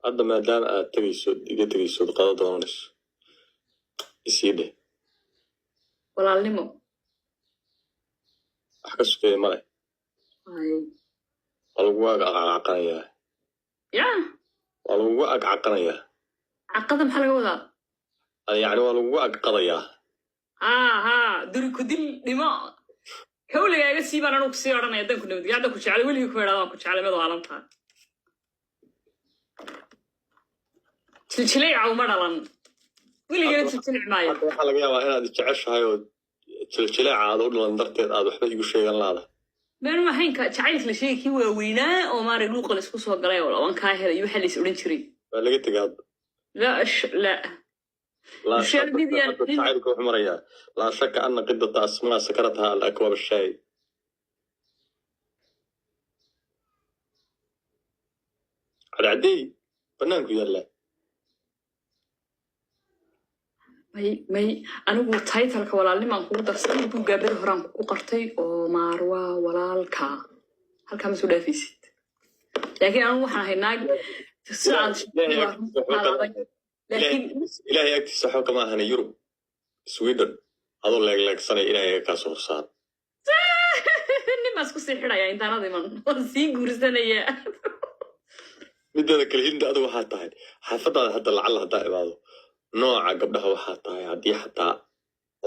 hadda maadaama aad tegayso iga tegayso qado doonayso isii dheh walaalnimo wax ka sukeeya male haye waa lagugu agcaqanayaa yaa waa lagugu agcaqanayaa caqada maxaa laga wadaa yacni waa lagugu agqadayaa haa duri ku dil dhimo hawligaaga sii baan anugu kusii odhanaya danku nabad gacda ku jeclay weligii ku idhahda waan ku jeclay mid waalantaa jiljilayca uma dhalan weligana jiljilic maayo hadda waxaa laga yaabaa inaad jeceshahay oo jiljileeca aad u dhalan darteed aad waxba igu sheegan laada meen mahaynka jacaylka la sheegay kii waaweynaa oo maaray luuqa laisku soo galay oo laban kaa helay waxaa lais odhan jiray waa laga tegaa la jacaylka wuxuu marayaa laa shaka ana qidata asmaa sakarataha alakwaab ashaay cadcadey banaanku yaallaa may anigu taytalka walaalnimaan kugu darsan buuggaa beri horaan kugu qartay oo maarwaa walaalka halkaa ma soo dhaafaysid laakiin anigu waxaan ahay naag ilaahay agtiisa waxba kama ahana yurub sweden adoo leegleegsanaya ilaahay kaa soo horsaar nimaas kusii xidhaya intaanada iman waan sii guursanaya mideeda kale hinda adigu waxaa tahay xaafadaada hadda lacalla haddaa imaado nooca gabdhaha waxaa tahay haddii xataa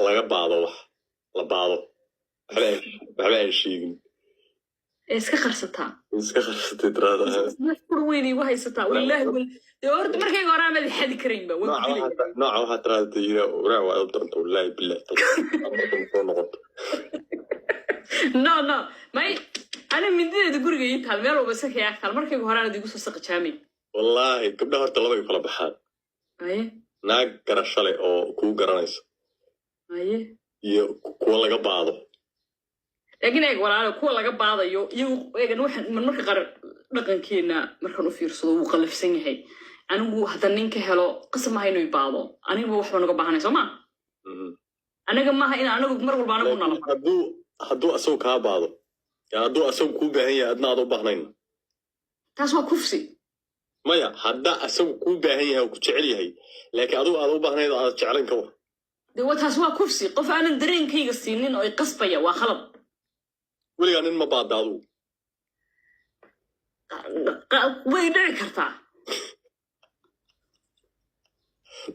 laga baado wax la baado waxba aan sheegin iska qarsataa tiraada fur weyn igu haysataa wallaahi dee horta markayga horaa mada xadi karaynba nooca waxaa tiraada yira waraa waa u daranta wallaahi bilah soo noqoto no may ana mindideeda guriga ii taal meel walba sakaya taal markayga horaanad igu soo saqajaamay wallaahi gabdhaha horta labay kala baxaan aye naag garasho leh oo kuu garanayso aye iyo kuwa laga baado laakiin eeg walaalo kuwa laga baadayo iyagu eegan waxaan marmarka qaar dhaqankeena markaan u fiirsado wuu qalafsan yahay anigu hadda ninka helo qasab maaha inuu baado aniga waxba naga baahanay soo maa anaga maaha in anagu mar walba anagu nala hadduu asagu kaa baado hadduu asagu kuu baahan yahay adna aad u baahnayn taas waa kufsi maya haddaa asagu kuu baahan yahay oo ku jecel yahay laakiin adigu aad u baahnayd oo aad jeclayn ka war dee waa taas waa kufsi qof aanan dareenkayga siinin oo qasbaya waa khalad weligaa nin ma baada adugu way dhici kartaa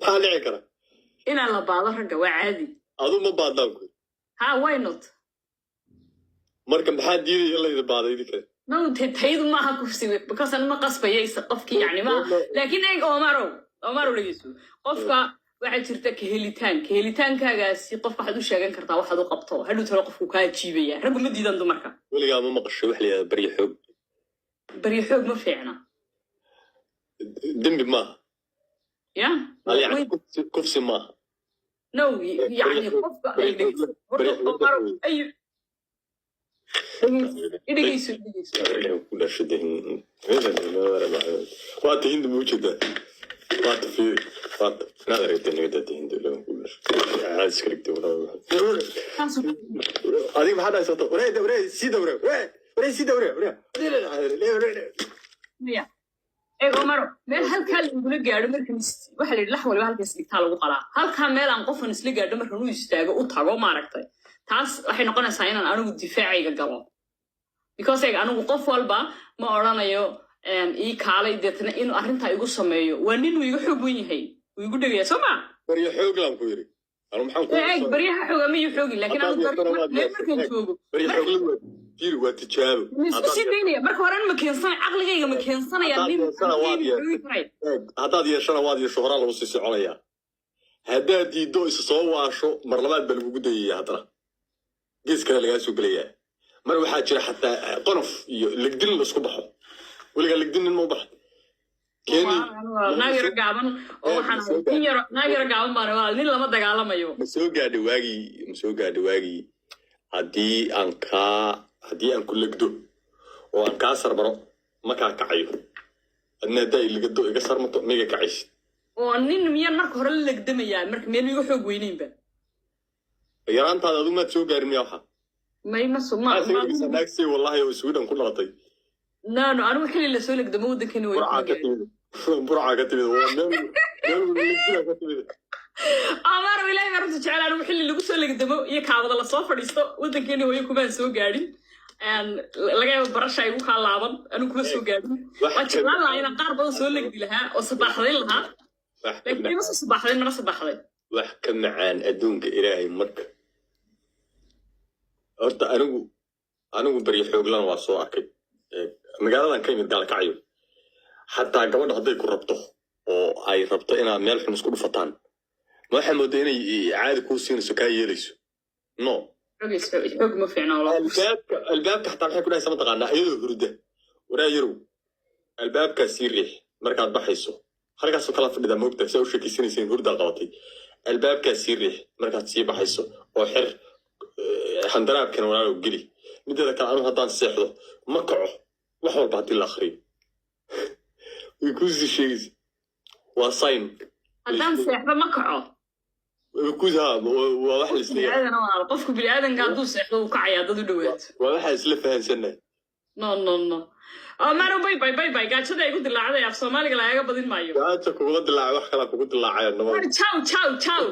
maxaa dhici kara inaan la baado ragga waa caadi aduu ma baadaanku ha why not marka maxaa diidaya in laydi baada idinka no taydu maaha kufsi because an ma qasbayaysa qofkii yacni maaha laakiin eeg omarow dhegeyso qofka waxaa jirta kaheliitaankaagaasi qofka waxaad u sheegan kartaa waxaad u qabto hadhow talo qofku kaa jiibaya raggu ma diidan dumarka weligaa ma maqasho wax layihahda baryo xoog ma fiicna dembi maaha ya kufsi maaha no yani qofka waata hinda ma ujeedaa waata fiiri waata inaad aragtay nagadaata hinda ilagan ku dhasho caadiska dhigtay adiga maxaa dhahaysata waree sii dawre waree sii dawre eeg omaro meel halkaa laigula gaadho markan waxa la yidhi lax waliba halkaas dhigtaa lagu qalaa halkaa meel aan qofan isla gaadho markan u istaago u tago maaragtay taas waxay noqonaysaa inaan anigu difaacayga galo because eeg anigu qof walba ma odhanayo ii kaalay deetna inuu arrintaa igu sameeyo waa nin uu iga xoog wen yahay uu igu dhegaya soo ma baryo xooglaan ku yidhi eeg baryaha xooga mayu xoogin laakiin anigu markan joogo fiiri waa tijaabo isku sii daynaya marka horan ma keensanay caqligayga ma keensanaya haddaad yeeshana waad yeesho horaa lagu sii soconayaa haddaad diiddo isa soo waasho mar labaad baa lagugu dayaya haddana gees kale lagaa soo gelayaa mar waxaa jira xataa qonof iyo legdin la isku baxo weligaa legdin nin ma u baxa naag yaro gaaban oo naag yaro gaaban baan waa nin lama dagaalamayo ma soo gaadha waagii haddii aan ku legdo oo aan kaa sarbaro ma kaa kacayo adna haddaa iligado iga sarmato maiga kacaysid oo nin miyaan marka hore la legdamayaa marka meel iga xoog weynaynba yaraantaada adigu maad soo gaarin miyaa waxa naagsi wallahi oo sweden ku dhalatay no anigu xilli lasoo legdamo waddankani برعة كتبت amaro ilaahay baa runta jecel anigu xilli lagu soo legdamo iyo kaabada lasoo fadhiisto waddankeeni hooyo kumaan soo gaadhin laga yaabo barasha ay ugu kaa laaban anigu kuma soo gaadhin waa jeclaan lahaa inaan qaar badan soo legdi lahaa oo sabaxdayn lahaa laakiin ima soo sabaxdayn mana sabaxday wax ka macaan adduunka ilaahay marka horta anigu baryo xooglan waa soo arkay magaaladan ka yimid gaalkacyo xataa gabadha hadday ku rabto oo ay rabto inaad meel xun isku dhufataan ma waxaa moodaa inay caadi kuu siinayso kaa yeelayso no xoog ma fiicna albaabka xataa maxay ku dhahaysa mataqaanaa iyadoo hurda waraa yarow albaabkaa sii riix markaad baxayso halkaasoo kala fadhidaa moogtaa saa u sheekaysanaysain hurdaa qabatay albaabkaa sii riix markaad sii baxayso oo xir handaraabkana walaalow geli mideeda kale anu haddaan seexdo ma kaco wax walba haddii la akriyo way kuusii sheegaysa waa sign haddaan seexdo ma kaco waa wax laisleeyahay qofku biniaadanka hadduu seexdo uu kacayaa dad u dhawaato waa waxaa isla fahansannahay no maro bay gaajada igu dilaacday af soomaaliga lagaga badin maayo gaaja kugula dilaacay wax kalaa kugu dilaacaya ciao